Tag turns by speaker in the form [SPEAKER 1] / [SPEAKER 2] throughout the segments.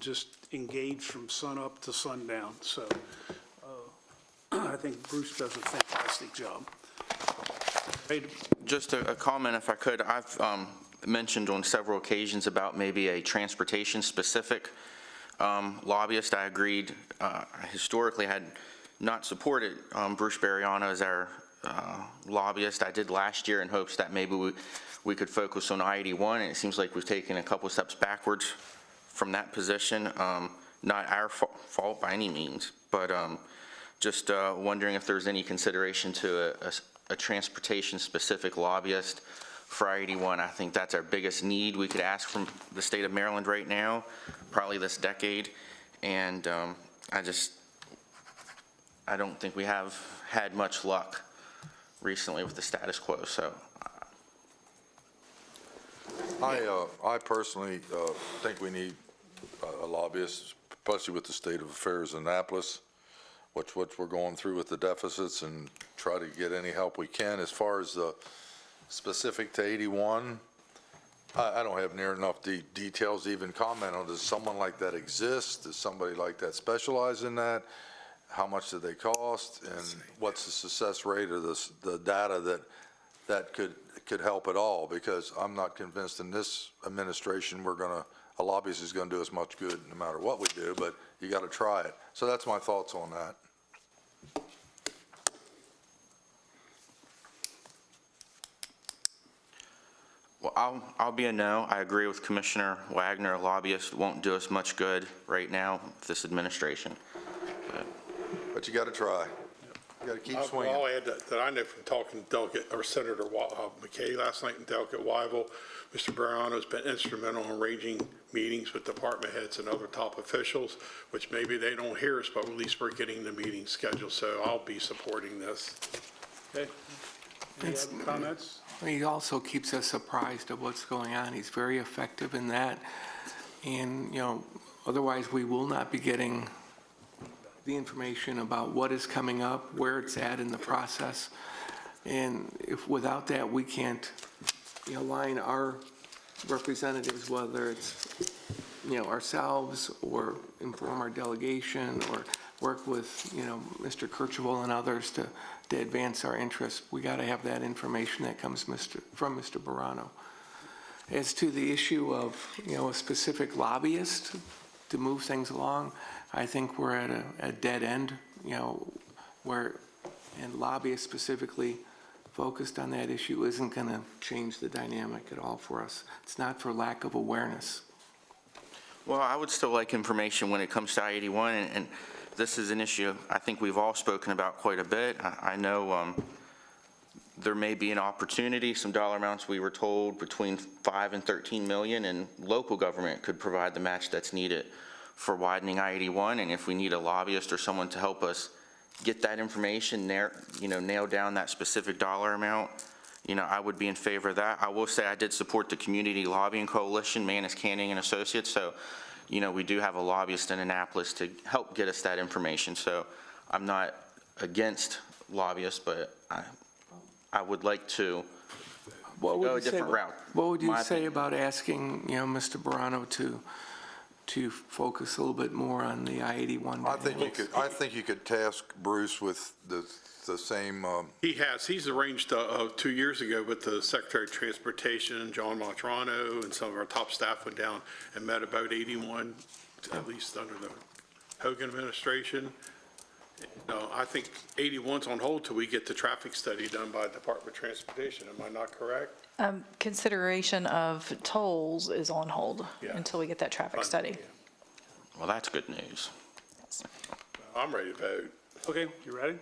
[SPEAKER 1] and just engaged from sun up to sundown. So I think Bruce does a fantastic job.
[SPEAKER 2] Just a comment, if I could. I've mentioned on several occasions about maybe a transportation-specific lobbyist. I agreed. Historically, had not supported Bruce Bariano as our lobbyist. I did last year in hopes that maybe we could focus on I-81, and it seems like we've taken a couple steps backwards from that position. Not our fault by any means, but just wondering if there's any consideration to a transportation-specific lobbyist for I-81. I think that's our biggest need we could ask from the state of Maryland right now, probably this decade, and I don't think we have had much luck recently with the status quo. So
[SPEAKER 3] I personally think we need a lobbyist, especially with the state of affairs in Annapolis, what we're going through with the deficits, and try to get any help we can. As far as the specific to 81, I don't have near enough details to even comment on. Does someone like that exist? Does somebody like that specialize in that? How much do they cost? And what's the success rate of the data that could help at all? Because I'm not convinced in this administration a lobbyist is going to do us much good no matter what we do, but you got to try it. So that's my thoughts on that.
[SPEAKER 2] well, I'll be a no. I agree with Commissioner Wagner. A lobbyist won't do us much good right now with this administration.
[SPEAKER 3] But you got to try. You got to keep swinging.
[SPEAKER 4] I'll add that I know from talking to Delegate or Senator McKay last night and Delegate Wyville, Mr. Bariano has been instrumental in arranging meetings with department heads and other top officials, which maybe they don't hear us, but at least we're getting the meeting scheduled. So I'll be supporting this.
[SPEAKER 1] Okay. Any other comments?
[SPEAKER 5] He also keeps us apprised of what's going on. He's very effective in that. And, otherwise we will not be getting the information about what is coming up, where it's at in the process. And if without that, we can't align our representatives, whether it's, ourselves, or inform our delegation, or work with, Mr. Kirchhoff and others to advance our interests. We got to have that information that comes from Mr. Bariano. As to the issue of, a specific lobbyist to move things along, I think we're at a dead end, and lobbyists specifically focused on that issue isn't going to change the dynamic at all for us. It's not for lack of awareness.
[SPEAKER 2] Well, I would still like information when it comes to I-81, and this is an issue I think we've all spoken about quite a bit. I know there may be an opportunity, some dollar amounts we were told between 5 and 13 million, and local government could provide the match that's needed for widening I-81, and if we need a lobbyist or someone to help us get that information, nail down that specific dollar amount, I would be in favor of that. I will say I did support the Community Lobbying Coalition, Manus Canning and Associates, so we do have a lobbyist in Annapolis to help get us that information. So I'm not against lobbyists, but I would like to go a different route.
[SPEAKER 5] What would you say about asking, Mr. Bariano to focus a little bit more on the I-81?
[SPEAKER 3] I think you could task Bruce with the same.
[SPEAKER 4] He's arranged 2 years ago with the Secretary of Transportation, John Montrano, and some of our top staff went down and met about 81, at least under the Hogan administration. I think 81's on hold till we get the traffic study done by the Department of Transportation. Am I not correct?
[SPEAKER 6] Consideration of tolls is on hold until we get that traffic study.
[SPEAKER 2] Well, that's good news.
[SPEAKER 6] Yes.
[SPEAKER 4] I'm ready to vote.
[SPEAKER 1] Okay, you ready?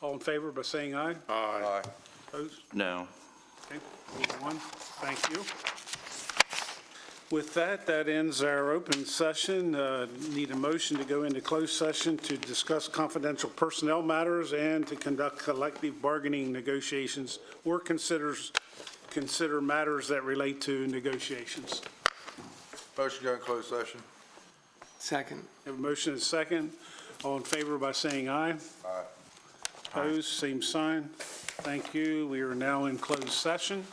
[SPEAKER 1] All in favor by saying aye?
[SPEAKER 4] Aye.
[SPEAKER 1] Opposed?
[SPEAKER 2] No.
[SPEAKER 1] Okay, 81. Thank you. With that, that ends our open session. Need a motion to go into closed session to discuss confidential personnel matters and to conduct collective bargaining negotiations or consider matters that relate to negotiations.
[SPEAKER 3] Motion to go in closed session.
[SPEAKER 5] Second.
[SPEAKER 1] Have a motion and a second. All in favor by saying aye?
[SPEAKER 3] Aye.
[SPEAKER 1] Opposed, same sign. Thank you. We are now in closed session.